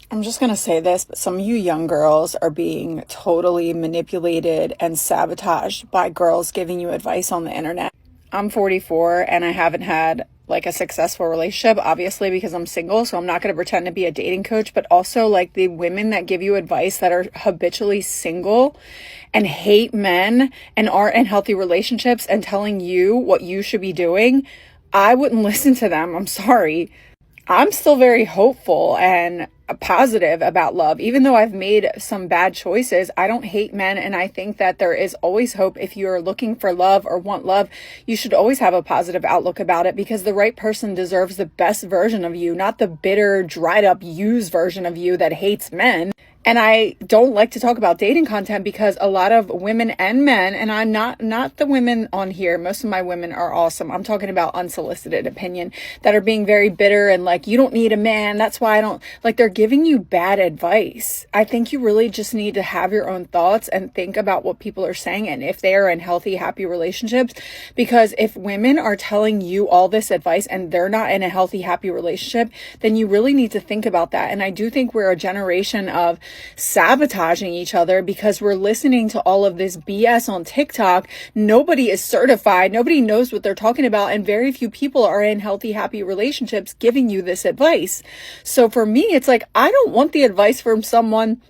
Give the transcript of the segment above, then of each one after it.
I'm just going to say this, but some of you young girls are being totally manipulated and sabotaged by girls giving you advice on the internet. I'm 44 and I haven't had like a successful relationship, obviously, because I'm single. So I'm not going to pretend to be a dating coach, but also like the women that give you advice that are habitually single and hate men and aren't in healthy relationships and telling you what you should be doing. I wouldn't listen to them. I'm sorry. I'm still very hopeful and positive about love. Even though I've made some bad choices, I don't hate men. And I think that there is always hope. If you're looking for love or want love, you should always have a positive outlook about it, because the right person deserves the best version of you, not the bitter, dried up, used version of you that hates men. And I don't like to talk about dating content because a lot of women and men, and I'm not the women on here. Most of my women are awesome. I'm talking about unsolicited opinion that are being very bitter and like, you don't need a man. That's why I don't like, they're giving you bad advice. I think you really just need to have your own thoughts and think about what people are saying and if they are in healthy, happy relationships. Because if women are telling you all this advice and they're not in a healthy, happy relationship, then you really need to think about that. And I do think we're a generation of sabotaging each other because we're listening to all of this BS on TikTok. Nobody is certified. Nobody knows what they're talking about. And very few people are in healthy, happy relationships giving you this advice. So for me, it's like, I don't want the advice from someone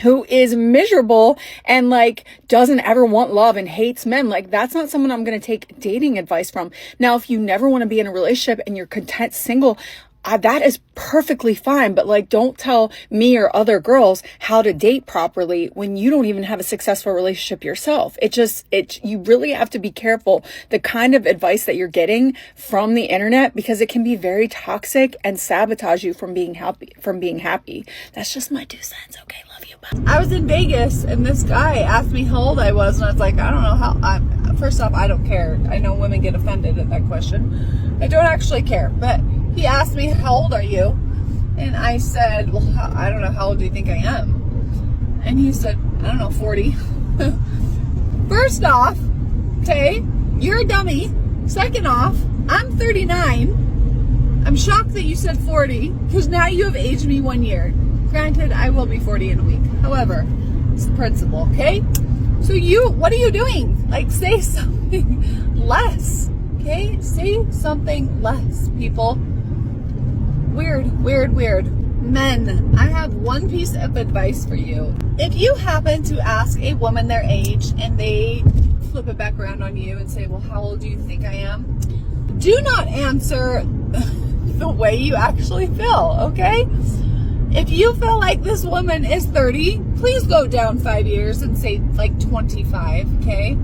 who is miserable and like doesn't ever want love and hates men. Like, that's not someone I'm going to take dating advice from. Now, if you never want to be in a relationship and you're content single, that is perfectly fine. But like, don't tell me or other girls how to date properly when you don't even have a successful relationship yourself. You really have to be careful the kind of advice that you're getting from the internet, because it can be very toxic and sabotage you from being happy. That's just my 2 cents. Okay. Love you. Bye. I was in Vegas and this guy asked me how old I was. And I was like, I don't know how. First off, I don't care. I know women get offended at that question. I don't actually care, but he asked me, how old are you? And I said, well, I don't know. How old do you think I am? And he said, I don't know, 40. First off, okay, you're a dummy. Second off, I'm 39. I'm shocked that you said 40, because now you have aged me 1 year. Granted, I will be 40 in a week. However, it's the principle, okay? So what are you doing? Like, say something less, okay? Say something less, people. Weird. Men, I have one piece of advice for you. If you happen to ask a woman their age and they flip it back around on you and say, well, how old do you think I am? Do not answer the way you actually feel, okay? If you feel like this woman is 30, please go down 5 years and say like 25, okay?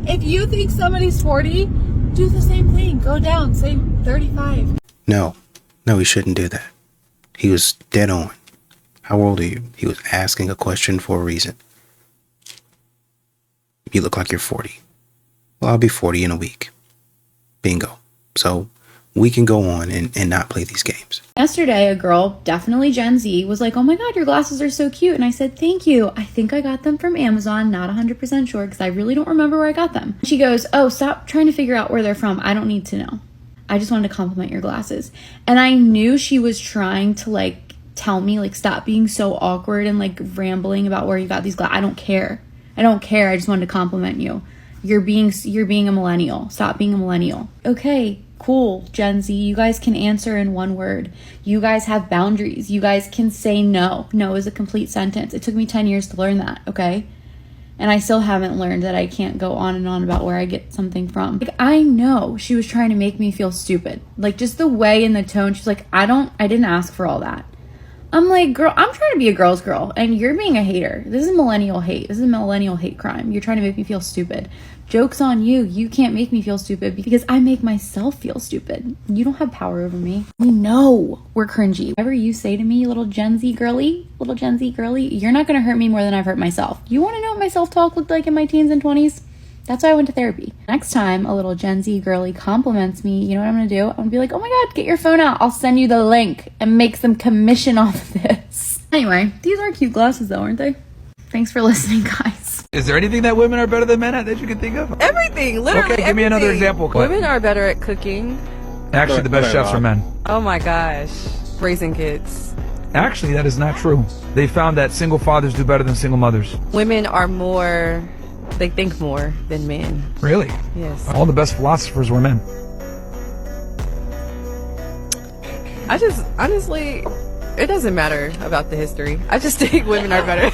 If you think somebody's 40, do the same thing. Go down, say 35. No, he shouldn't do that. He was dead on. How old are you? He was asking a question for a reason. You look like you're 40. Well, I'll be 40 in a week. Bingo. So we can go on and not play these games. Yesterday, a girl, definitely Gen Z, was like, oh my God, your glasses are so cute. And I said, thank you. I think I got them from Amazon. Not 100% sure because I really don't remember where I got them. She goes, oh, stop trying to figure out where they're from. I don't need to know. I just wanted to compliment your glasses. And I knew she was trying to like tell me, like, stop being so awkward and like rambling about where you got these glasses. I don't care. I just wanted to compliment you. You're being a millennial. Stop being a millennial. Okay, cool, Gen Z. You guys can answer in one word. You guys have boundaries. You guys can say no. No is a complete sentence. It took me 10 years to learn that, okay? And I still haven't learned that I can't go on and on about where I get something from. Like, I know she was trying to make me feel stupid. Like, just the way and the tone. She's like, I didn't ask for all that. I'm like, girl, I'm trying to be a girl's girl, and you're being a hater. This is millennial hate. This is a millennial hate crime. You're trying to make me feel stupid. Joke's on you. You can't make me feel stupid because I make myself feel stupid. You don't have power over me. We know we're cringy. Whatever you say to me, little Gen Z girly, you're not going to hurt me more than I've hurt myself. You want to know what my self-talk looked like in my teens and 20s? That's why I went to therapy. Next time a little Gen Z girly compliments me, you know what I'm going to do? I'm going to be like, oh my God, get your phone out. I'll send you the link and make some commission off of this. Anyway, these are cute glasses though, aren't they? Thanks for listening, guys. Is there anything that women are better than men at that you can think of? Everything, literally. Okay, give me another example. Women are better at cooking. Actually, the best chefs are men. Oh my gosh. Raising kids. Actually, that is not true. They found that single fathers do better than single mothers. Women are more, they think more than men. Really? Yes. All the best philosophers were men. Honestly, it doesn't matter about the history. I just think women are better.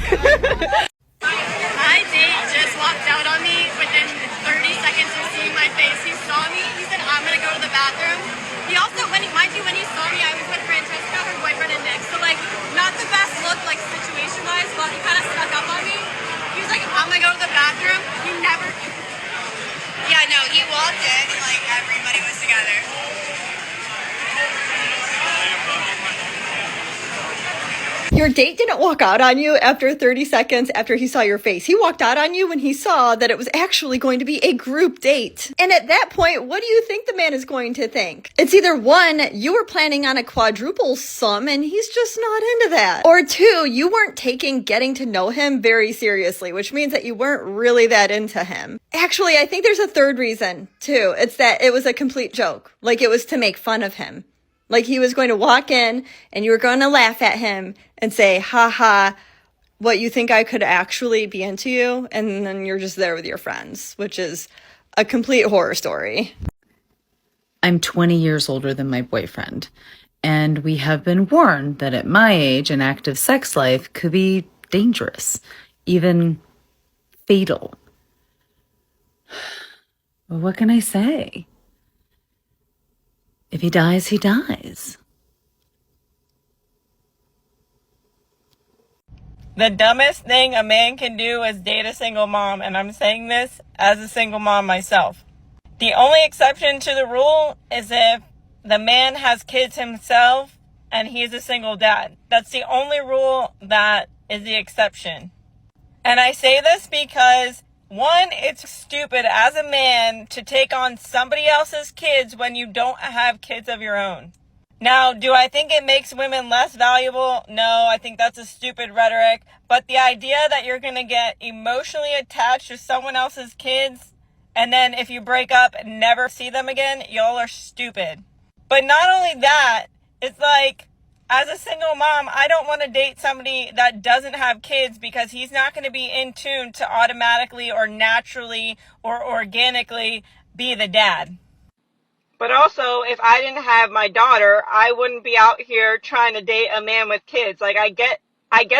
My date just walked out on me within 30 seconds of seeing my face. He saw me. He said, I'm going to go to the bathroom. He also, when he saw me, I was with Francesca, her boyfriend, and Nick. So, like, not the best look, like, situation-wise, but he kind of snuck up on me. He was like, I'm going to go to the bathroom. He never... Yeah, no, he walked in, and, like, everybody was together. Your date didn't walk out on you after 30 seconds after he saw your face. He walked out on you when he saw that it was actually going to be a group date. And at that point, what do you think the man is going to think? It's either one, you were planning on a quadruple sum and he's just not into that. Or two, you weren't taking getting to know him very seriously, which means that you weren't really that into him. Actually, I think there's a third reason too. It's that it was a complete joke. Like it was to make fun of him. Like he was going to walk in and you were going to laugh at him and say, ha ha, what, you think I could actually be into you? And then you're just there with your friends, which is a complete horror story. I'm 20 years older than my boyfriend, and we have been warned that at my age, an active sex life could be dangerous, even fatal. Well, what can I say? If he dies, he dies. The dumbest thing a man can do is date a single mom, and I'm saying this as a single mom myself. The only exception to the rule is if the man has kids himself and he's a single dad. That's the only rule that is the exception. And I say this because, one, it's stupid as a man to take on somebody else's kids when you don't have kids of your own. Now, do I think it makes women less valuable? No, I think that's a stupid rhetoric. But the idea that you're going to get emotionally attached to someone else's kids, and then if you break up and never see them again, y'all are stupid. But not only that, it's like, as a single mom, I don't want to date somebody that doesn't have kids because he's not going to be in tune to automatically or naturally or organically be the dad. But also, if I didn't have my daughter, I wouldn't be out here trying to date a man with kids. Like, I get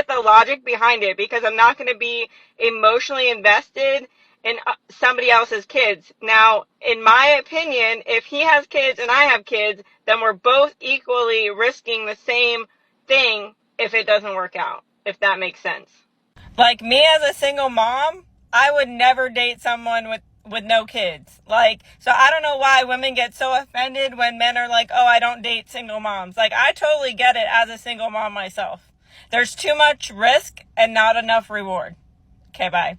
the logic behind it because I'm not going to be emotionally invested in somebody else's kids. Now, in my opinion, if he has kids and I have kids, then we're both equally risking the same thing if it doesn't work out, if that makes sense. Like, me as a single mom, I would never date someone with no kids. Like, so I don't know why women get so offended when men are like, oh, I don't date single moms. Like, I totally get it as a single mom myself. There's too much risk and not enough reward. Okay, bye.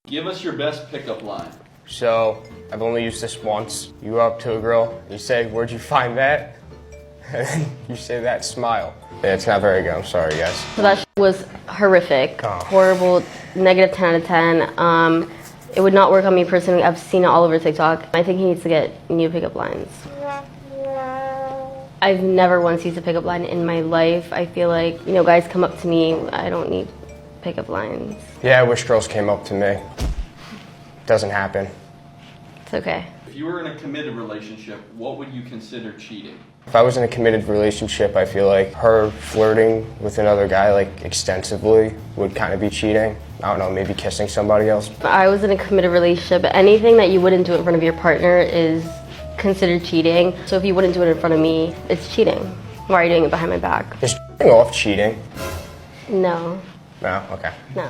Give us your best pickup line. So, I've only used this once. You go up to a girl, you say, where'd you find that? And then you say that, smile. Yeah, it's not very good, I'm sorry, guys. So that was horrific, horrible, negative 10 out of 10. It would not work on me personally. I've seen it all over TikTok. I think he needs to get new pickup lines. I've never once used a pickup line in my life. I feel like, guys come up to me. I don't need pickup lines. Yeah, I wish girls came up to me. Doesn't happen. It's okay. If you were in a committed relationship, what would you consider cheating? If I was in a committed relationship, I feel like her flirting with another guy, like, extensively would kind of be cheating. I don't know, maybe kissing somebody else. I was in a committed relationship. Anything that you wouldn't do in front of your partner is considered cheating. So if you wouldn't do it in front of me, it's cheating. Why are you doing it behind my back? Is off cheating? No. No? Okay. No.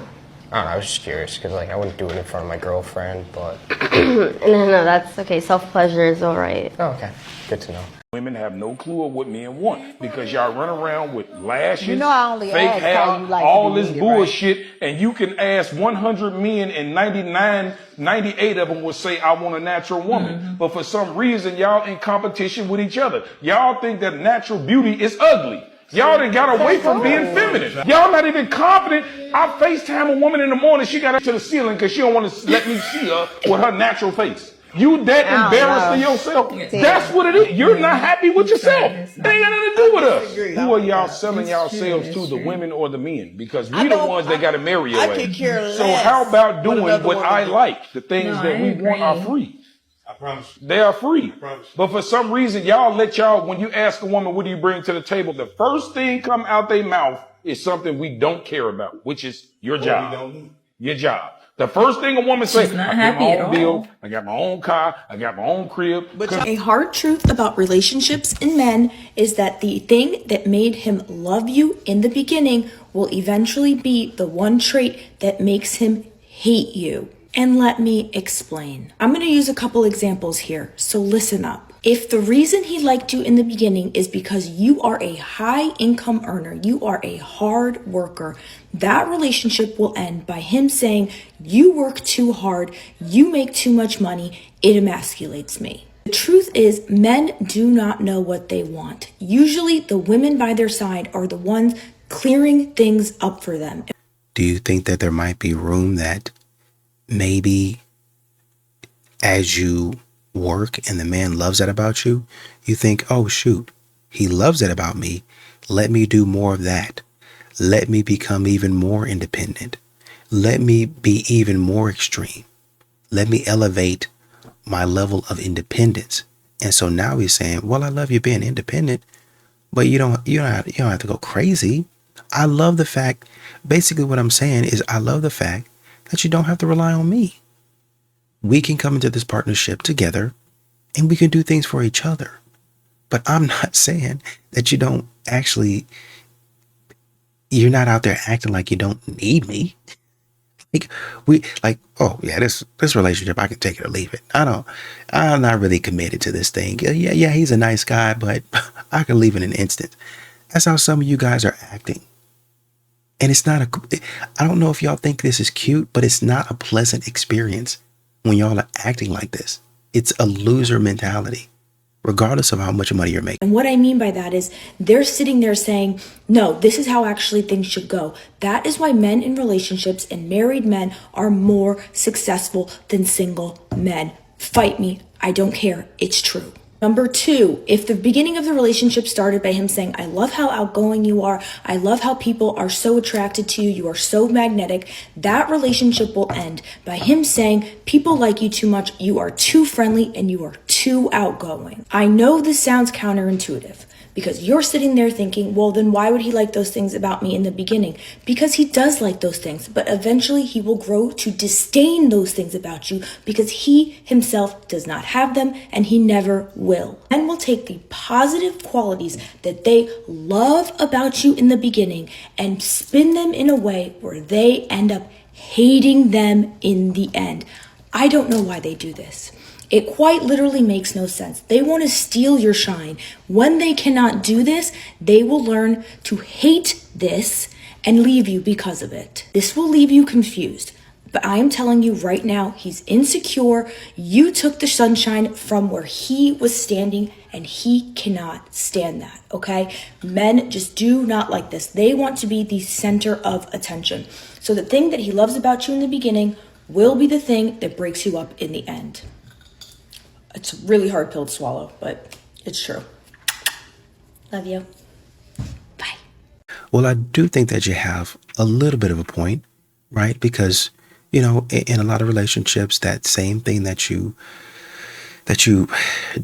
I don't know, I was just curious, because, like, I wouldn't do it in front of my girlfriend, but... No, that's okay. Self-pleasure is all right. Oh, okay. Good to know. Women have no clue of what men want because y'all run around with lashes, I only fake ask hair, how you like all to be this needed, bullshit, right? and you can ask 100 men and 98 of them will say, I want a natural woman. But for some reason, y'all in competition with each other. Y'all think that natural beauty is ugly. Y'all done got away from being feminine. Y'all not even confident. I FaceTime a woman in the morning, she got up to the ceiling because she don't want to let me see her with her natural face. You that embarrassed of yourself. That's what it is. You're not happy with yourself. They ain't got nothing to do with us. Who are y'all selling yourselves to, the women or the men? Because we the ones that got to marry your ass. So how about doing what I like? The things that we want are free. I promise you. They are free. I promise you. But for some reason, when you ask a woman, what do you bring to the table? The first thing come out their mouth is something we don't care about, which is your job. Your job. The first thing a woman says, I got my own bill, I got my own car, I got my own crib. But a hard truth about relationships and men is that the thing that made him love you in the beginning will eventually be the one trait that makes him hate you. And let me explain. I'm going to use a couple examples here, so listen up. If the reason he liked you in the beginning is because you are a high income earner, you are a hard worker, that relationship will end by him saying, you work too hard, you make too much money, it emasculates me. The truth is, men do not know what they want. Usually the women by their side are the ones clearing things up for them. Do you think that there might be room that maybe as you work and the man loves that about you, you think, oh shoot, he loves it about me. Let me do more of that. Let me become even more independent. Let me be even more extreme. Let me elevate my level of independence. And so now he's saying, well, I love you being independent, but you don't have to go crazy. I love the fact, basically what I'm saying is I love the fact that you don't have to rely on me. We can come into this partnership together and we can do things for each other. But I'm not saying that you're not out there acting like you don't need me. Oh yeah, this relationship, I can take it or leave it. I'm not really committed to this thing. Yeah, he's a nice guy, but I can leave in an instant. That's how some of you guys are acting. And I don't know if y'all think this is cute, but it's not a pleasant experience when y'all are acting like this. It's a loser mentality, regardless of how much money you're making. And what I mean by that is they're sitting there saying, no, this is how actually things should go. That is why men in relationships and married men are more successful than single men. Fight me. I don't care. It's true. Number two, if the beginning of the relationship started by him saying, I love how outgoing you are, I love how people are so attracted to you, you are so magnetic, that relationship will end by him saying, people like you too much, you are too friendly, and you are too outgoing. I know this sounds counterintuitive, because you're sitting there thinking, well, then why would he like those things about me in the beginning? Because he does like those things, but eventually he will grow to disdain those things about you because he himself does not have them and he never will. And will take the positive qualities that they love about you in the beginning and spin them in a way where they end up hating them in the end. I don't know why they do this. It quite literally makes no sense. They want to steal your shine. When they cannot do this, they will learn to hate this and leave you because of it. This will leave you confused. But I am telling you right now, he's insecure. You took the sunshine from where he was standing and he cannot stand that, okay? Men just do not like this. They want to be the center of attention. So the thing that he loves about you in the beginning will be the thing that breaks you up in the end. It's a really hard pill to swallow, but it's true. Love you. Bye. Well, I do think that you have a little bit of a point, right? Because, you know, in a lot of relationships, that same thing that you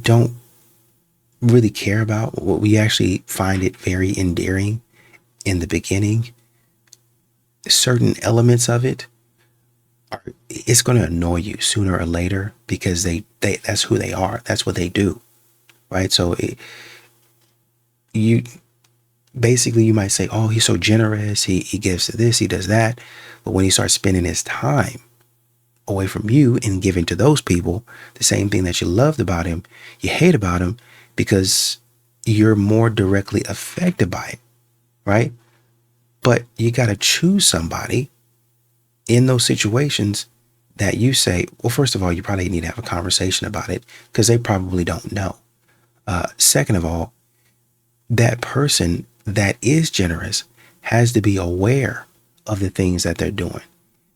don't really care about, we actually find it very endearing in the beginning. Certain elements of it, it's going to annoy you sooner or later because they that's who they are. That's what they do, right? So you might say, oh, he's so generous. He gives to this, he does that. But when he starts spending his time away from you and giving to those people the same thing that you loved about him, you hate about him because you're more directly affected by it, right? But you got to choose somebody in those situations that you say, well, first of all, you probably need to have a conversation about it because they probably don't know. Second of all, that person that is generous has to be aware of the things that they're doing.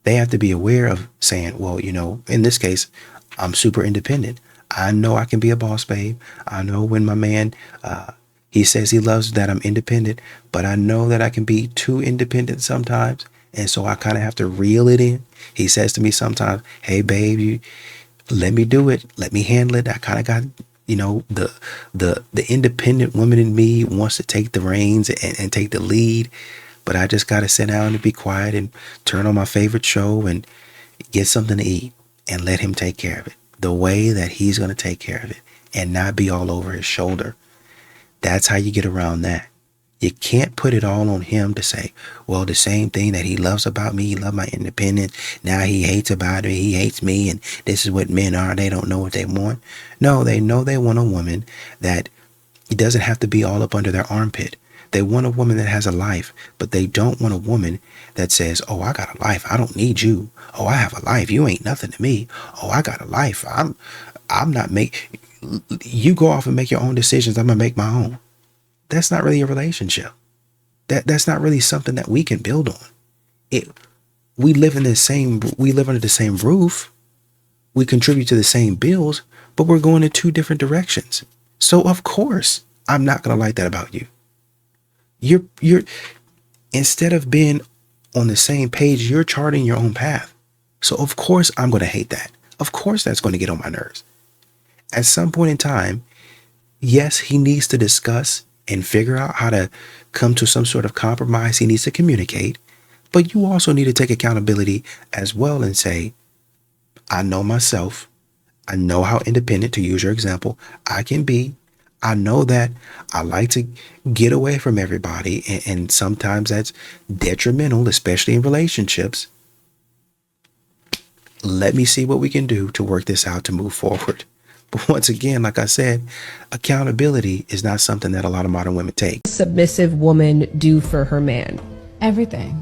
They have to be aware of saying, well, you know, in this case, I'm super independent. I know I can be a boss babe. I know when my man, he says he loves that I'm independent, but I know that I can be too independent sometimes. And so I kind of have to reel it in. He says to me sometimes, hey, babe, you let me do it. Let me handle it. I kind of got, the independent woman in me wants to take the reins and take the lead. But I just got to sit down and be quiet and turn on my favorite show and get something to eat and let him take care of it the way that he's going to take care of it and not be all over his shoulder. That's how you get around that. You can't put it all on him to say, well, the same thing that he loves about me, he loves my independence. Now he hates about me, he hates me, and this is what men are. They don't know what they want. No, they know they want a woman that it doesn't have to be all up under their armpit. They want a woman that has a life, but they don't want a woman that says, oh, I got a life. I don't need you. Oh, I have a life. You ain't nothing to me. Oh, I got a life. I'm not you go off and make your own decisions. I'm going to make my own. That's not really a relationship. That's not really something that we can build on. We live under the same roof. We contribute to the same bills, but we're going in two different directions. So of course, I'm not going to like that about you. You're instead of being on the same page, you're charting your own path. So of course I'm going to hate that. Of course that's going to get on my nerves. At some point in time, yes, he needs to discuss and figure out how to come to some sort of compromise. He needs to communicate, but you also need to take accountability as well and say, I know myself. I know how independent, to use your example, I can be. I know that I like to get away from everybody, and sometimes that's detrimental, especially in relationships. Let me see what we can do to work this out to move forward. But once again, like I said, accountability is not something that a lot of modern women take. Submissive woman do for her man? Everything.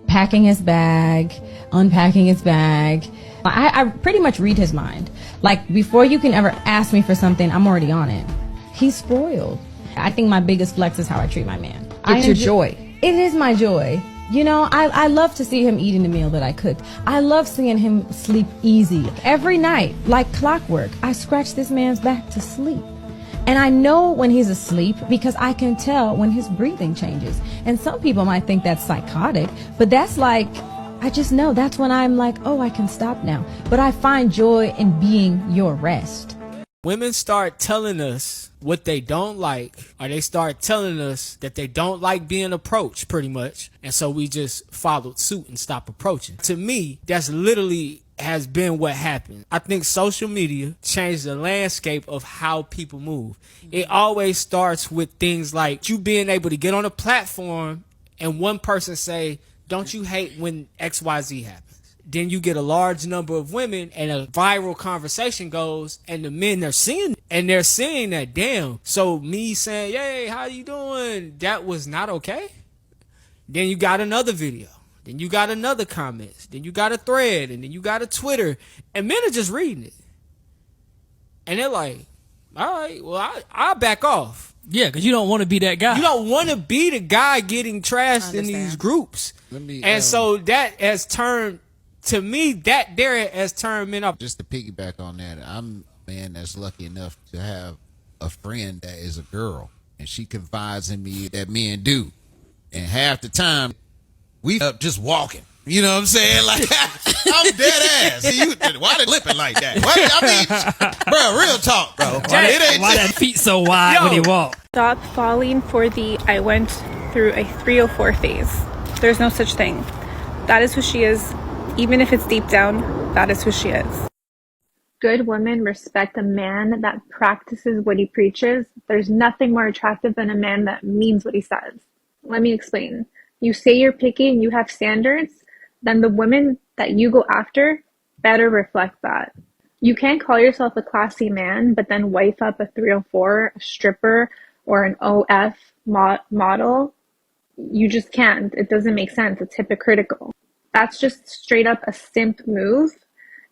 Packing his bag, unpacking his bag. I pretty much read his mind. Like, before you can ever ask me for something, I'm already on it. He's spoiled. I think my biggest flex is how I treat my man. It's your joy. It is my joy. You know, I love to see him eating the meal that I cooked. I love seeing him sleep easy. Every night, like clockwork, I scratch this man's back to sleep. And I know when he's asleep because I can tell when his breathing changes. And some people might think that's psychotic, but that's like, I just know that's when I'm like, oh, I can stop now. But I find joy in being your rest. Women start telling us what they don't like, or they start telling us that they don't like being approached, pretty much. And so we just followed suit and stopped approaching. To me, that's literally has been what happened. I think social media changed the landscape of how people move. It always starts with things like you being able to get on a platform and one person say, don't you hate when XYZ happens? Then you get a large number of women and a viral conversation goes, and the men are seeing, and they're saying that, damn. So me saying, hey, how you doing? That was not okay. Then you got another video. Then you got another comment. Then you got a thread, and then you got a Twitter, and men are just reading it. And they're like, all right, well, I'll back off. Yeah, because you don't want to be that guy. You don't want to be the guy getting trashed in these groups. So that has turned, to me, that there has turned men up. Just to piggyback on that, I'm a man that's lucky enough to have a friend that is a girl, and she confides in me that men do. And half the time, we up just walking. You know what I'm saying? Like, I'm dead ass. See, why they lipping like that? Bro, real talk, bro. Why that feet so wide when he walk? Stop falling for the I went through a 304 phase. There's no such thing. That is who she is. Even if it's deep down, that is who she is. Good women respect a man that practices what he preaches. There's nothing more attractive than a man that means what he says. Let me explain. You say you're picky and you have standards, then the women that you go after better reflect that. You can't call yourself a classy man, but then wife up a 304, a stripper, or an OF model. You just can't. It doesn't make sense. It's hypocritical. That's just straight up a simp move,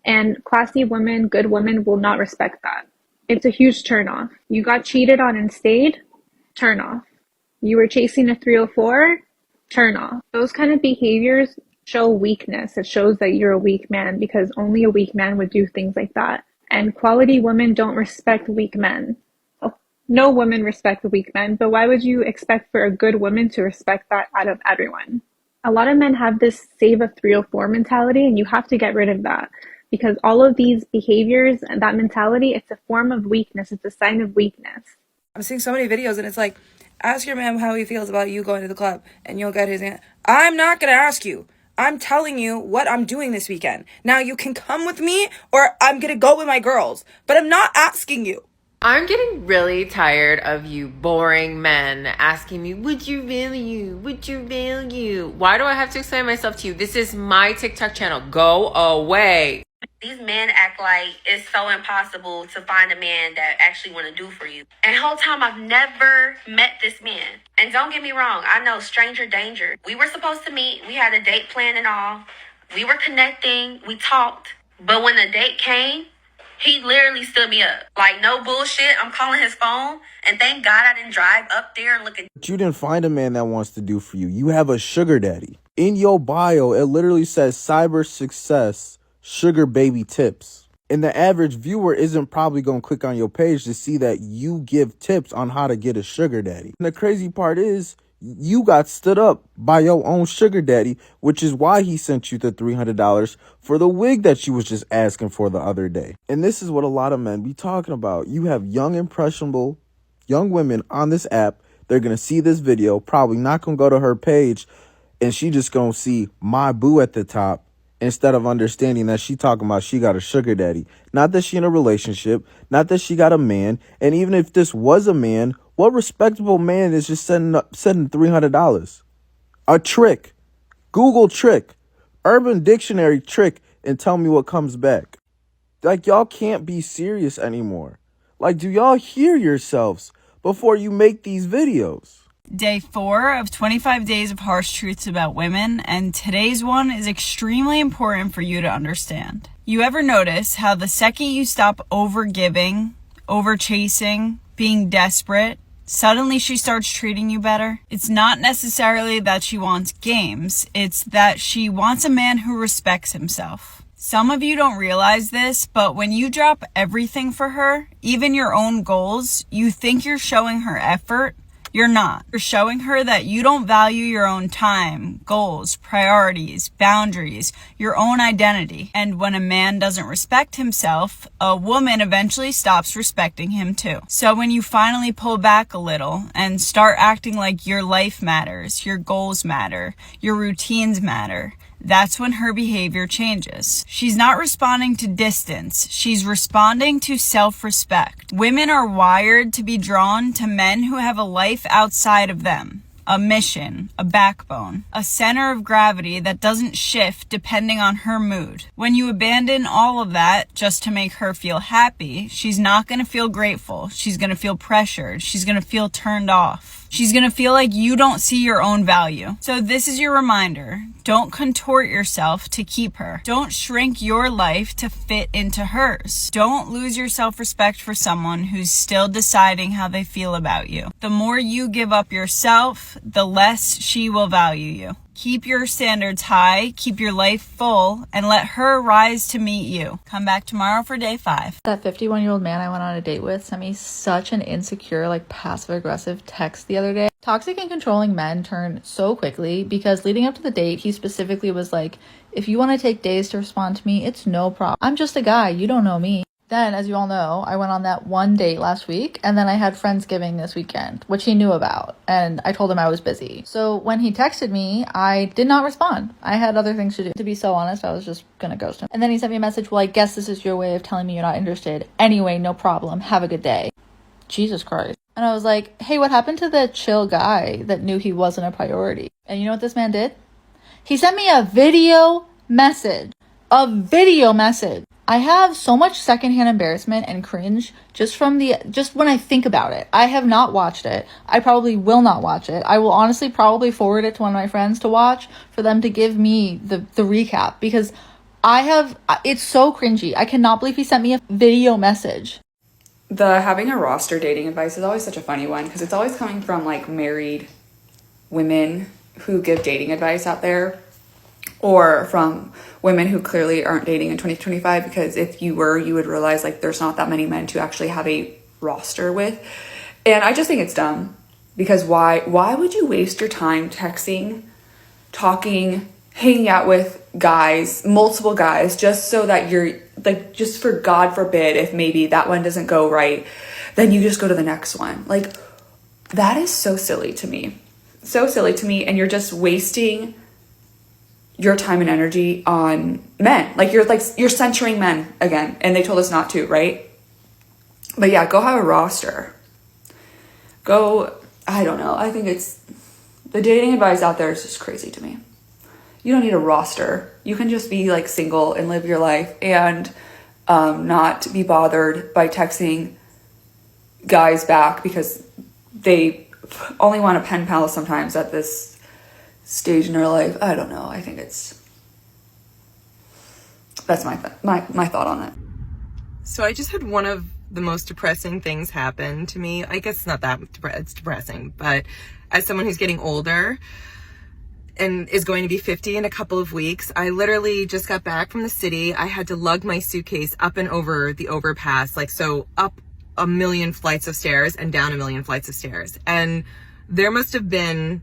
and classy women, good women will not respect that. It's a huge turnoff. You got cheated on and stayed, turn off. You were chasing a 304, turn off. Those kind of behaviors show weakness. It shows that you're a weak man, because only a weak man would do things like that. And quality women don't respect weak men. No women respect weak men, but why would you expect for a good woman to respect that out of everyone? A lot of men have this save a 304 mentality, and you have to get rid of that, because all of these behaviors and that mentality, it's a form of weakness. It's a sign of weakness. I'm seeing so many videos, and it's like, ask your man how he feels about you going to the club, and you'll get his answer. I'm not going to ask you. I'm telling you what I'm doing this weekend. Now you can come with me, or I'm going to go with my girls, but I'm not asking you. I'm getting really tired of you boring men asking me, would you value? Would you value? Why do I have to explain myself to you? This is my TikTok channel. Go away. These men act like it's so impossible to find a man that actually want to do for you. And the whole time I've never met this man. And don't get me wrong, I know stranger danger. We were supposed to meet. We had a date planned and all. We were connecting. We talked. But when the date came, he literally stood me up. Like, no bullshit. I'm calling his phone. And thank God I didn't drive up there and look at... But you didn't find a man that wants to do for you. You have a sugar daddy. In your bio, it literally says cyber success, sugar baby tips. And the average viewer isn't probably going to click on your page to see that you give tips on how to get a sugar daddy. And the crazy part is, you got stood up by your own sugar daddy, which is why he sent you the $300 for the wig that you was just asking for the other day. And this is what a lot of men be talking about. You have young, impressionable, young women on this app. They're going to see this video, probably not going to go to her page, and she just going to see my boo at the top instead of understanding that she talking about she got a sugar daddy. Not that she in a relationship, not that she got a man. And even if this was a man, what respectable man is just sending $300? A trick. Google trick. Urban Dictionary trick, and tell me what comes back. Like, y'all can't be serious anymore. Like, do y'all hear yourselves before you make these videos? Day 4 of 25 days of harsh truths about women, and today's one is extremely important for you to understand. You ever notice how the second you stop over-giving, over-chasing, being desperate, suddenly she starts treating you better? It's not necessarily that she wants games, it's that she wants a man who respects himself. Some of you don't realize this, but when you drop everything for her, even your own goals, you think you're showing her effort. You're not. You're showing her that you don't value your own time, goals, priorities, boundaries, your own identity. And when a man doesn't respect himself, a woman eventually stops respecting him too. So when you finally pull back a little and start acting like your life matters, your goals matter, your routines matter, that's when her behavior changes. She's not responding to distance. She's responding to self-respect. Women are wired to be drawn to men who have a life outside of them, a mission, a backbone, a center of gravity that doesn't shift depending on her mood. When you abandon all of that just to make her feel happy, she's not going to feel grateful. She's going to feel pressured. She's going to feel turned off. She's going to feel like you don't see your own value. So this is your reminder. Don't contort yourself to keep her. Don't shrink your life to fit into hers. Don't lose your self-respect for someone who's still deciding how they feel about you. The more you give up yourself, the less she will value you. Keep your standards high, keep your life full, and let her rise to meet you. Come back tomorrow for day 5. That 51-year-old man I went on a date with sent me such an insecure, passive-aggressive text the other day. Toxic and controlling men turn so quickly because leading up to the date, he specifically was like, if you want to take days to respond to me, it's no problem. I'm just a guy. You don't know me. Then, as you all know, I went on that one date last week, and then I had Friendsgiving this weekend, which he knew about, and I told him I was busy. So when he texted me, I did not respond. I had other things to do. To be so honest, I was just gonna ghost him. And then he sent me a message, well, I guess this is your way of telling me you're not interested. Anyway, no problem. Have a good day. Jesus Christ. And I was like, hey, what happened to the chill guy that knew he wasn't a priority? And you know what this man did? He sent me a video message. A video message. I have so much secondhand embarrassment and cringe just when I think about it. I have not watched it. I probably will not watch it. I will honestly probably forward it to one of my friends to watch for them to give me the recap because it's so cringy. I cannot believe he sent me a video message. The having a roster dating advice is always such a funny one because it's always coming from married women who give dating advice out there, or from women who clearly aren't dating in 2025, because if you were, you would realize like there's not that many men to actually have a roster with. And I just think it's dumb, because why would you waste your time texting, talking, hanging out with guys, multiple guys, just so that you're like, just for God forbid if maybe that one doesn't go right, then you just go to the next one. Like, that is so silly to me. So silly to me. And you're just wasting your time and energy on men. You're censoring men again, and they told us not to, right? But yeah, go have a roster. I don't know. I think the dating advice out there is just crazy to me. You don't need a roster. You can just be like single and live your life and not be bothered by texting guys back because they only want a pen pal sometimes at this stage in their life. I don't know. I think that's my thought on it. So I just had one of the most depressing things happen to me. I guess it's not that it's depressing, but as someone who's getting older and is going to be 50 in a couple of weeks, I literally just got back from the city. I had to lug my suitcase up and over the overpass, so up a million flights of stairs and down a million flights of stairs. And there must have been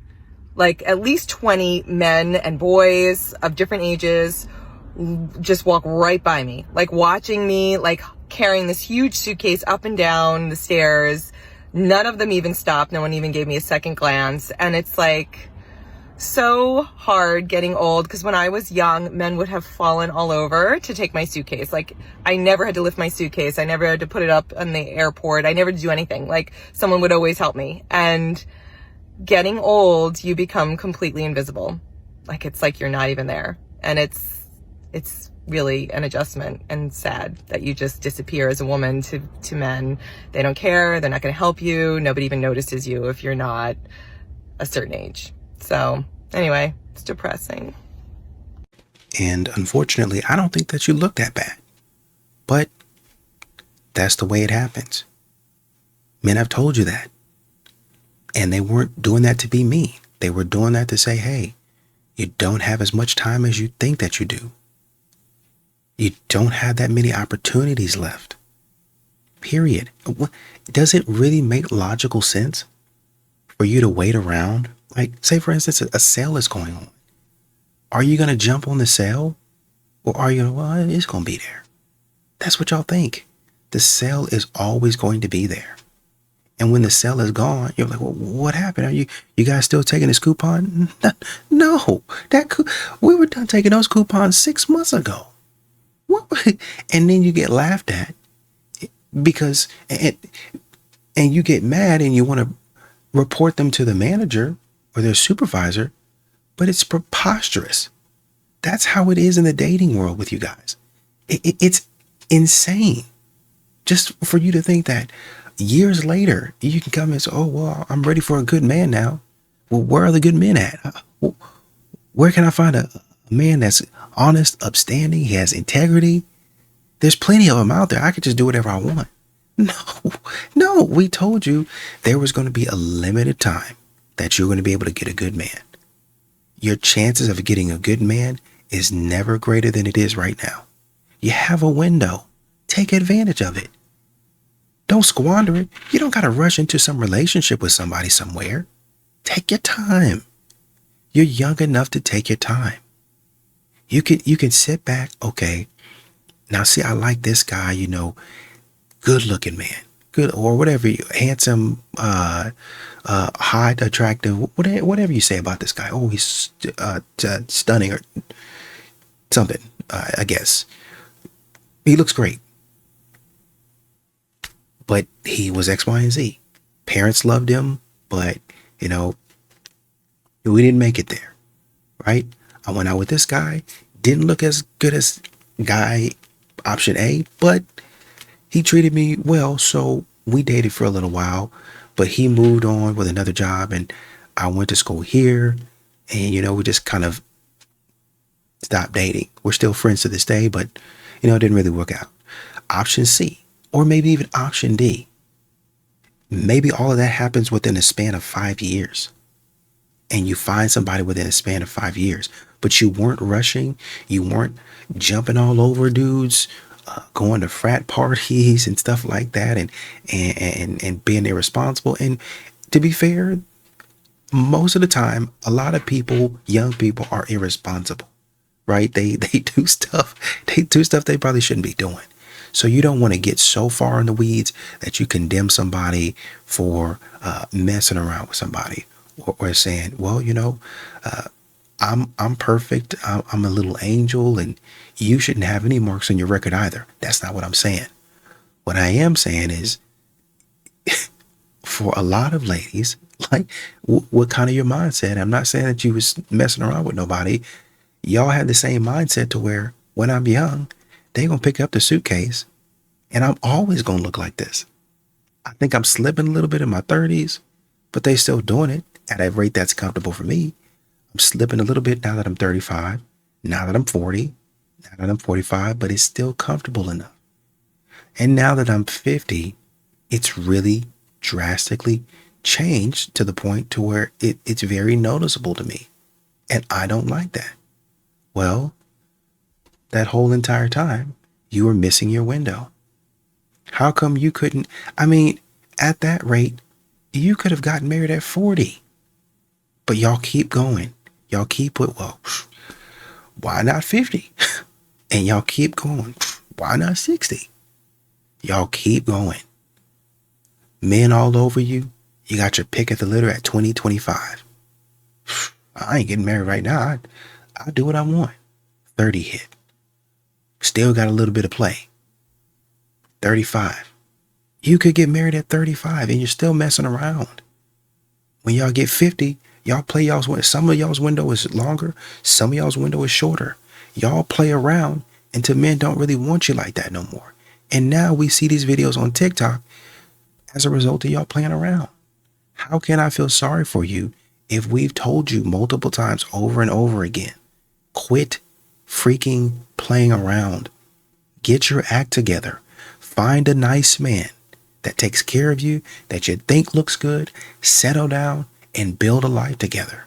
at least 20 men and boys of different ages just walk right by me, watching me, carrying this huge suitcase up and down the stairs. None of them even stopped. No one even gave me a second glance. And it's so hard getting old, because when I was young, men would have fallen all over to take my suitcase. I never had to lift my suitcase. I never had to put it up in the airport. I never had to do anything. Someone would always help me. And getting old, you become completely invisible. It's you're not even there. And it's really an adjustment, and sad that you just disappear as a woman to men. They don't care. They're not going to help you. Nobody even notices you if you're not a certain age. So anyway, it's depressing. And unfortunately, I don't think that you look that bad. But that's the way it happens. Men have told you that. And they weren't doing that to be mean. They were doing that to say, hey, you don't have as much time as you think that you do. You don't have that many opportunities left. Period. Does it really make logical sense for you to wait around? Say, for instance, a sale is going on. Are you going to jump on the sale? Or are you, well, it's going to be there. That's what y'all think. The sale is always going to be there. And when the sale is gone, you're like, well, what happened? Are you guys still taking this coupon? No. We were done taking those coupons 6 months ago. What? And then you get laughed at because, and you get mad and you want to report them to the manager or their supervisor, but it's preposterous. That's how it is in the dating world with you guys. It's insane just for you to think that years later you can come and say, oh, well, I'm ready for a good man now. Well, where are the good men at? Where can I find a man that's honest, upstanding, he has integrity? There's plenty of them out there. I could just do whatever I want. No, we told you there was going to be a limited time that you're going to be able to get a good man. Your chances of getting a good man is never greater than it is right now. You have a window. Take advantage of it. Don't squander it. You don't got to rush into some relationship with somebody somewhere. Take your time. You're young enough to take your time. You can sit back. Okay. Now see, I like this guy, good looking man, good, or whatever, handsome, high, attractive, whatever you say about this guy. Oh, he's stunning or something, I guess. He looks great. But he was X, Y, and Z. Parents loved him, but, we didn't make it there, right? I went out with this guy, didn't look as good as guy option A, but he treated me well, so we dated for a little while, but he moved on with another job, and I went to school here, and, we just kind of stopped dating. We're still friends to this day, but, it didn't really work out. Option C, or maybe even option D. Maybe all of that happens within a span of 5 years. and you find somebody within a span of 5 years, but you weren't rushing, you weren't jumping all over dudes, going to frat parties and stuff like that, and being irresponsible. And to be fair, most of the time, a lot of people, young people, are irresponsible, right? They do stuff they probably shouldn't be doing. So you don't want to get so far in the weeds that you condemn somebody for messing around with somebody, or saying, well, I'm perfect. I'm a little angel, and you shouldn't have any marks on your record either. That's not what I'm saying. What I am saying is, for a lot of ladies, like, what kind of your mindset? I'm not saying that you was messing around with nobody. Y'all had the same mindset to where when I'm young, they gonna pick up the suitcase and I'm always gonna look like this. I think I'm slipping a little bit in my 30s, but they still doing it at a rate that's comfortable for me. I'm slipping a little bit now that I'm 35, now that I'm 40, now that I'm 45, but it's still comfortable enough. And now that I'm 50, it's really drastically changed to the point to where it's very noticeable to me. And I don't like that. Well, that whole entire time, you were missing your window. How come you couldn't? I mean, at that rate, you could have gotten married at 40. But y'all keep going. Y'all keep with, well, why not 50? And y'all keep going. Why not 60? Y'all keep going. Men all over you. You got your pick at the litter at 20, 25. I ain't getting married right now. I'll do what I want. 30 hit. Still got a little bit of play. 35. You could get married at 35 and you're still messing around. When y'all get 50, y'all play y'all's window. Some of y'all's window is longer. Some of y'all's window is shorter. Y'all play around until men don't really want you like that no more. And now we see these videos on TikTok as a result of y'all playing around. How can I feel sorry for you if we've told you multiple times over and over again, quit freaking playing around. Get your act together. Find a nice man that takes care of you, that you think looks good, settle down and build a life together.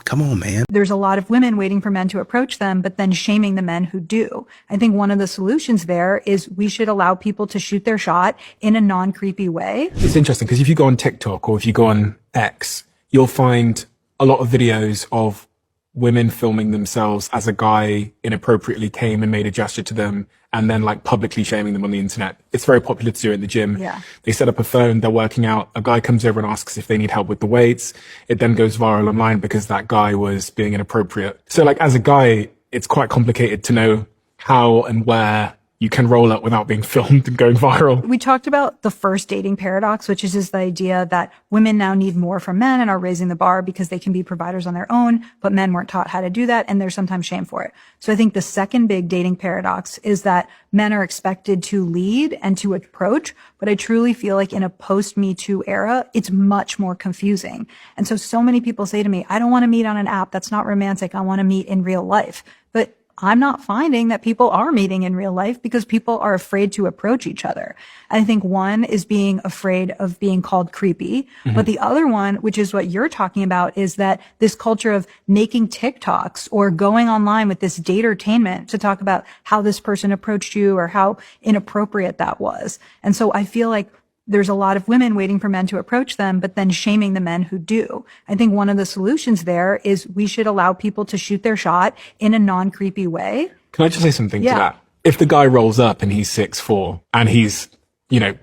Come on, man. There's a lot of women waiting for men to approach them, but then shaming the men who do. I think one of the solutions there is we should allow people to shoot their shot in a non-creepy way. It's interesting because if you go on TikTok or if you go on X, you'll find a lot of videos of women filming themselves as a guy inappropriately came and made a gesture to them and then like publicly shaming them on the internet. It's very popular to do it in the gym. Yeah. They set up a phone, they're working out, a guy comes over and asks if they need help with the weights. It then goes viral online because that guy was being inappropriate. So like as a guy, it's quite complicated to know how and where you can roll up without being filmed and going viral. We talked about the first dating paradox, which is just the idea that women now need more from men and are raising the bar because they can be providers on their own, but men weren't taught how to do that and there's sometimes shame for it. So I think the second big dating paradox is that men are expected to lead and to approach, but I truly feel like in a post-Me Too era, it's much more confusing. And so many people say to me, I don't want to meet on an app. That's not romantic. I want to meet in real life. But I'm not finding that people are meeting in real life because people are afraid to approach each other. I think one is being afraid of being called creepy, but the other one, which is what you're talking about, is that this culture of making TikToks or going online with this datertainment to talk about how this person approached you or how inappropriate that was. And so I feel like there's a lot of women waiting for men to approach them, but then shaming the men who do. I think one of the solutions there is we should allow people to shoot their shot in a non-creepy way. Can I just say something to that? If the guy rolls up and he's 6'4" and he's,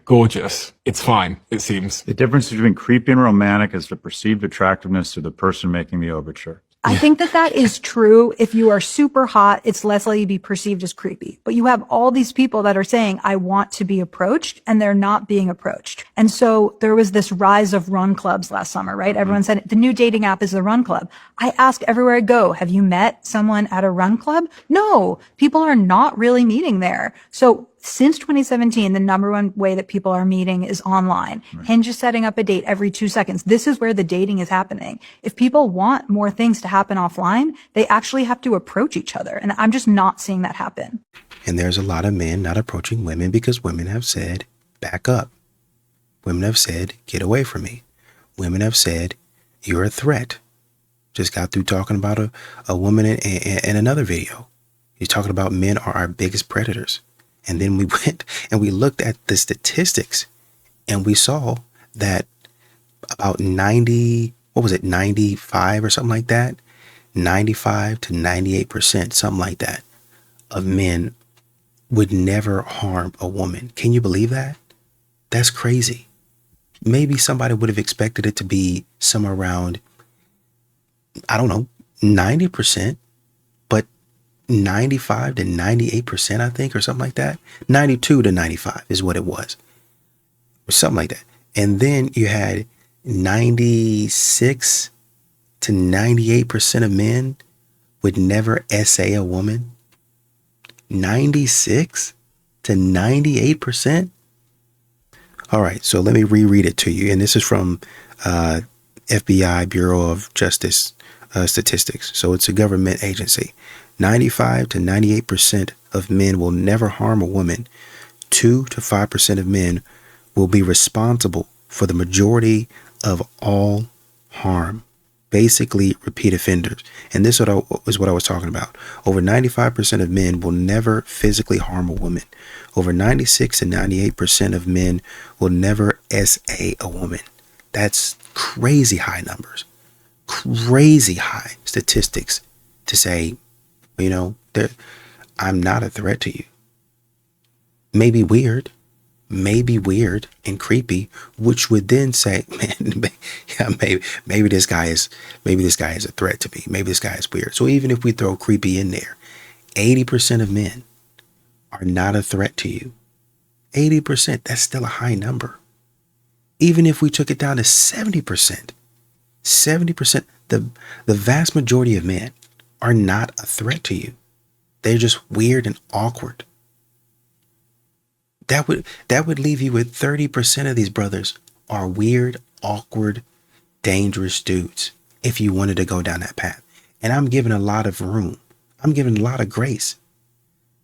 gorgeous, it's fine, it seems. The difference between creepy and romantic is the perceived attractiveness to the person making the overture. I think that is true. If you are super hot, it's less likely to be perceived as creepy. But you have all these people that are saying, I want to be approached, and they're not being approached. And so there was this rise of run clubs last summer, right? Everyone said the new dating app is the run club. I ask everywhere I go, have you met someone at a run club? No, people are not really meeting there. So since 2017, the number one way that people are meeting is online. Right. Hinge is setting up a date every 2 seconds. This is where the dating is happening. If people want more things to happen offline, they actually have to approach each other. And I'm just not seeing that happen. And there's a lot of men not approaching women because women have said, back up. Women have said, get away from me. Women have said, you're a threat. just got through talking about a woman in another video. He's talking about men are our biggest predators. And then we went and we looked at the statistics and we saw that about 95 or something like that, 95 to 98%, something like that, of men would never harm a woman. Can you believe that? That's crazy. Maybe somebody would have expected it to be somewhere around, I don't know, 90%, but 95 to 98%, I think, or something like that. 92 to 95 is what it was, or something like that. And then you had 96 to 98% of men would never SA a woman. 96 to 98%. All right, so let me reread it to you. And this is from FBI Bureau of Justice statistics. So it's a government agency. 95 to 98% of men will never harm a woman. 2 to 5% of men will be responsible for the majority of all harm. Basically, repeat offenders. And this is what I was talking about. Over 95% of men will never physically harm a woman. Over 96 to 98% of men will never SA a woman. That's crazy high numbers. Crazy high statistics to say, you know, I'm not a threat to you. Maybe weird and creepy, which would then say, man, yeah, maybe this guy is a threat to me. Maybe this guy is weird. So even if we throw creepy in there, 80% of men are not a threat to you. 80%, that's still a high number. Even if we took it down to 70%, the vast majority of men are not a threat to you. They're just weird and awkward. That would leave you with 30% of these brothers are weird, awkward, dangerous dudes if you wanted to go down that path. And I'm giving a lot of room. I'm giving a lot of grace.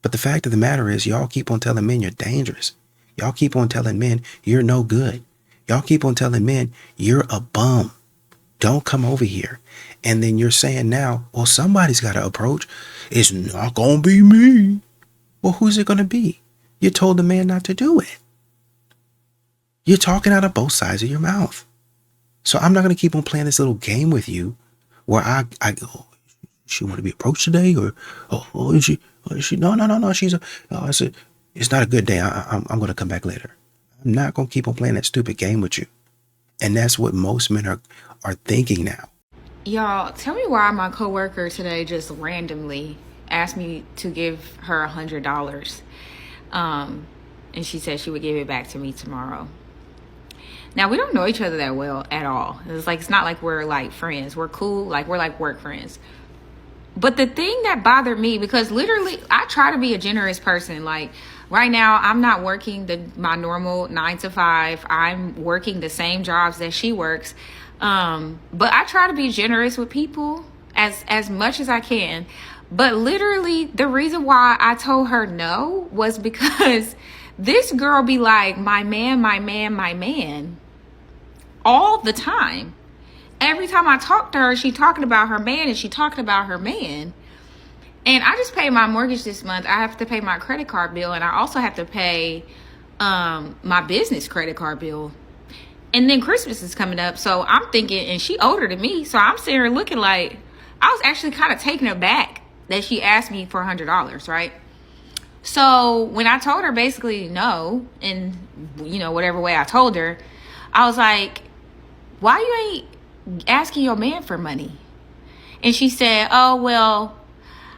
But the fact of the matter is, y'all keep on telling men you're dangerous. Y'all keep on telling men you're no good. Y'all keep on telling men you're a bum. Don't come over here. And then you're saying now, well, somebody's got to approach. It's not going to be me. Well, who's it going to be? You told the man not to do it. You're talking out of both sides of your mouth. So I'm not going to keep on playing this little game with you where I go, she want to be approached today? Or, is she, no, it's not a good day. I'm going to come back later. I'm not going to keep on playing that stupid game with you. And that's what most men are thinking now. Y'all, tell me why my coworker today just randomly asked me to give her $100. And she said she would give it back to me tomorrow. Now, we don't know each other that well at all. It's not like we're like friends. We're cool. We're like work friends. But the thing that bothered me, because literally I try to be a generous person. Like right now, I'm not working my normal 9 to 5. I'm working the same jobs that she works. But I try to be generous with people as much as I can. But literally the reason why I told her no was because this girl be like, my man, all the time. Every time I talk to her, she talking about her man and she talking about her man. And I just paid my mortgage this month. I have to pay my credit card bill, and I also have to pay my business credit card bill. And then Christmas is coming up, so I'm thinking, and she older than me, so I'm sitting here looking like, I was actually kind of taken aback that she asked me for $100, right? So when I told her basically no, in whatever way I told her, I was like, why you ain't asking your man for money? And she said, oh, well,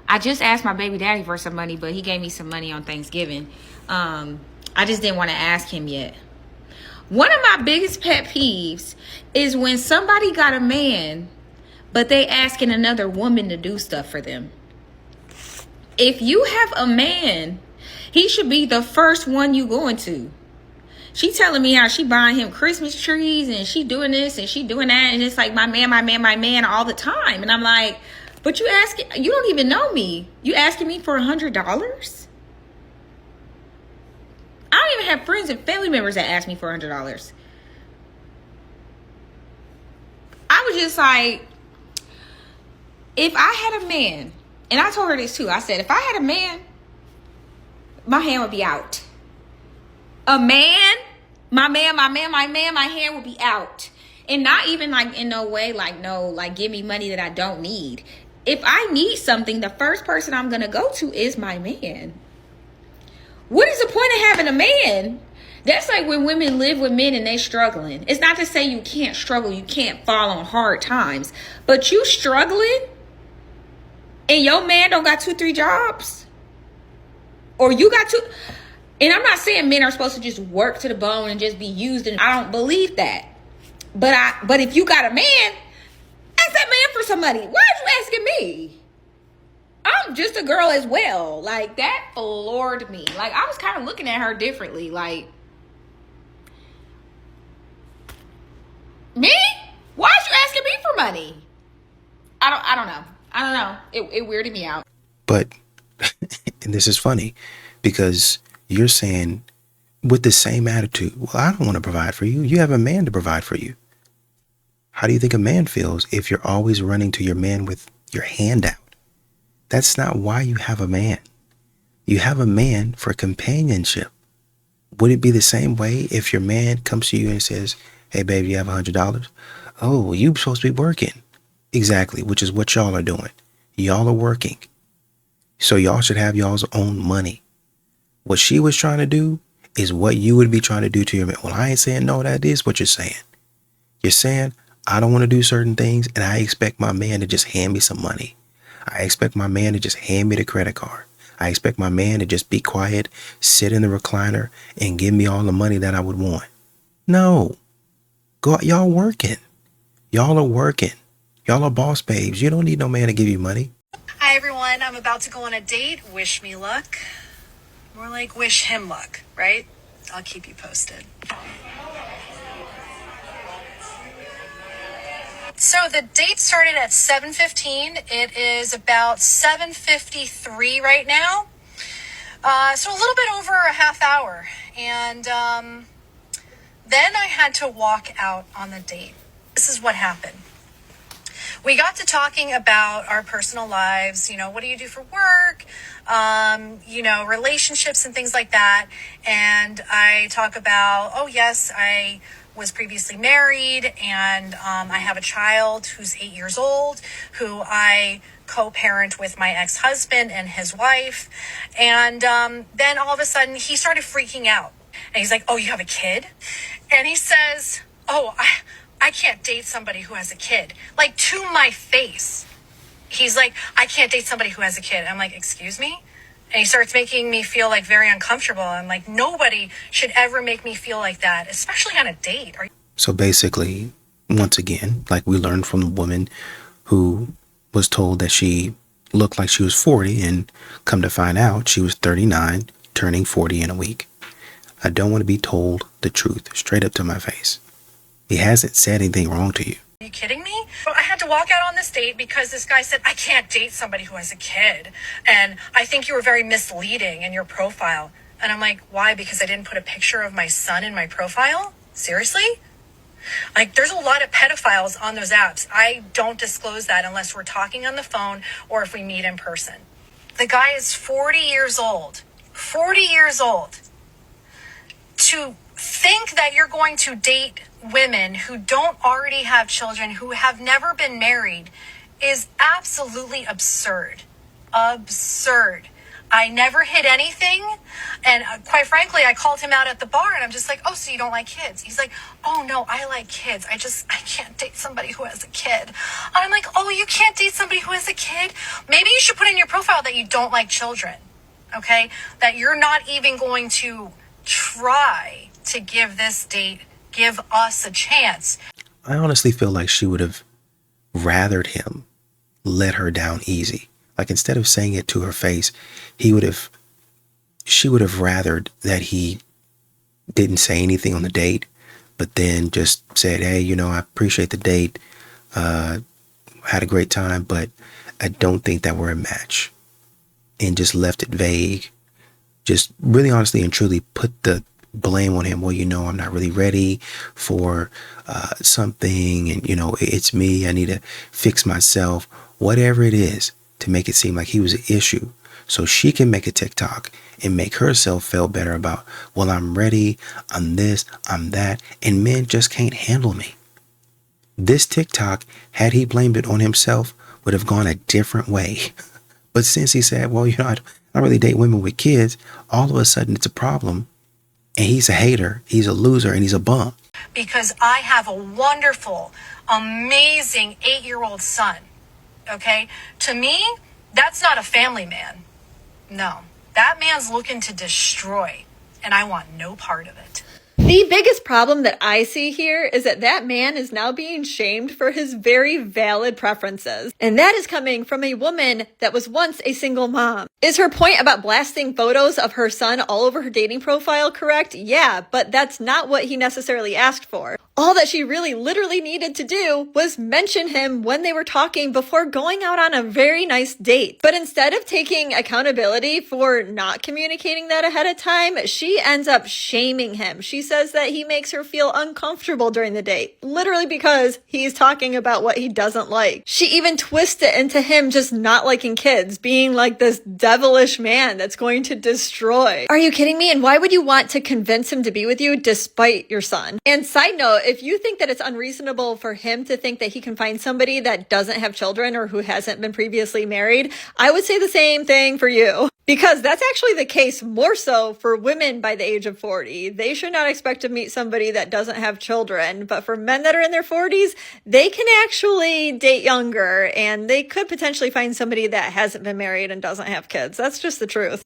I just asked my baby daddy for some money, but he gave me some money on Thanksgiving. I just didn't want to ask him yet. One of my biggest pet peeves is when somebody got a man, but they asking another woman to do stuff for them. If you have a man, he should be the first one you going to. She telling me how she buying him Christmas trees and she doing this and she doing that. And it's like, my man all the time. And I'm like, but you don't even know me. You asking me for $100? I don't even have friends and family members that ask me for $100. I was just like, If I had a man, and I told her this too, I said, if I had a man, my hand would be out. A man, my hand would be out. And not even like in no way like, no, like give me money that I don't need. If I need something, the first person I'm going to go to is my man. What is the point of having a man? That's like when women live with men and they struggling. It's not to say you can't struggle, you can't fall on hard times, but you struggling and your man don't got 2-3 jobs, or you got two. And I'm not saying men are supposed to just work to the bone and just be used, and I don't believe that. But if you got a man, ask that man for some money. Why are you asking me? I'm just a girl as well. Like, that floored me. Like, I was kind of looking at her differently. Like, me? Why are you asking me for money? I don't know. It weirded me out. But, and this is funny, because you're saying with the same attitude, well, I don't want to provide for you. You have a man to provide for you. How do you think a man feels if you're always running to your man with your hand out? That's not why you have a man. You have a man for companionship. Would it be the same way if your man comes to you and says, hey, baby, you have $100? Oh, you're supposed to be working. Exactly, which is what y'all are doing. Y'all are working. So y'all should have y'all's own money. What she was trying to do is what you would be trying to do to your man. Well, I ain't saying no, that is what you're saying. You're saying, I don't want to do certain things, and I expect my man to just hand me some money. I expect my man to just hand me the credit card. I expect my man to just be quiet, sit in the recliner, and give me all the money that I would want. No. Go out, y'all working. Y'all are working. Y'all are boss babes. You don't need no man to give you money. Hi, everyone. I'm about to go on a date. Wish me luck. More like wish him luck, right? I'll keep you posted. So the date started at 7:15. It is about 7:53 right now. So a little bit over a half hour. And then I had to walk out on the date. This is what happened. We got to talking about our personal lives. You know, what do you do for work? You know, relationships and things like that. And I talk about, oh, yes, I was previously married, and I have a child who's 8 years old, who I co-parent with my ex-husband and his wife. And then all of a sudden he started freaking out, and he's like, oh, you have a kid? And he says, oh, I can't date somebody who has a kid. Like, to my face. He's like, I can't date somebody who has a kid. I'm like, excuse me? And he starts making me feel like very uncomfortable. I'm like, nobody should ever make me feel like that, especially on a date. So basically, once again, like we learned from the woman who was told that she looked like she was 40, and come to find out she was 39, turning 40 in a week. I don't want to be told the truth straight up to my face. He hasn't said anything wrong to you. Are you kidding me? I had to walk out on this date because this guy said, I can't date somebody who has a kid. And I think you were very misleading in your profile. And I'm like, why? Because I didn't put a picture of my son in my profile? Seriously? Like, there's a lot of pedophiles on those apps. I don't disclose that unless we're talking on the phone or if we meet in person. The guy is 40 years old. 40 years old. To think that you're going to date women who don't already have children, who have never been married, is absolutely absurd. Absurd. I never hid anything. And quite frankly, I called him out at the bar, and I'm just like, oh, so you don't like kids? He's like, oh, no, I like kids. I can't date somebody who has a kid. I'm like, oh, you can't date somebody who has a kid? Maybe you should put in your profile that you don't like children, okay? That you're not even going to try to give this date, give us a chance. I honestly feel like she would have rathered him let her down easy. Like, instead of saying it to her face, she would have rathered that he didn't say anything on the date, but then just said, hey, you know, I appreciate the date, had a great time, but I don't think that we're a match. And just left it vague. Just really honestly and truly put the blame on him. Well, you know, I'm not really ready for something, and, you know, it's me. I need to fix myself. whatever it is to make it seem like he was an issue so she can make a TikTok and make herself feel better about, well, I'm ready, I'm this, I'm that, and men just can't handle me. This TikTok, had he blamed it on himself, would have gone a different way. But since he said, well, I don't really date women with kids, all of a sudden it's a problem. And he's a hater, he's a loser, and he's a bum. Because I have a wonderful, amazing 8-year-old son. Okay? To me, that's not a family man. No. That man's looking to destroy, and I want no part of it. The biggest problem that I see here is that man is now being shamed for his very valid preferences. And that is coming from a woman that was once a single mom. Is her point about blasting photos of her son all over her dating profile correct? Yeah, but that's not what he necessarily asked for. All that she really literally needed to do was mention him when they were talking before going out on a very nice date. But instead of taking accountability for not communicating that ahead of time, she ends up shaming him. She says that he makes her feel uncomfortable during the date, literally because he's talking about what he doesn't like. She even twists it into him just not liking kids, being like this devilish man that's going to destroy. Are you kidding me? And why would you want to convince him to be with you despite your son? And side note, if you think that it's unreasonable for him to think that he can find somebody that doesn't have children or who hasn't been previously married, I would say the same thing for you. Because that's actually the case more so for women by the age of 40. They should not expect to meet somebody that doesn't have children. But for men that are in their 40s, they can actually date younger and they could potentially find somebody that hasn't been married and doesn't have kids. That's just the truth.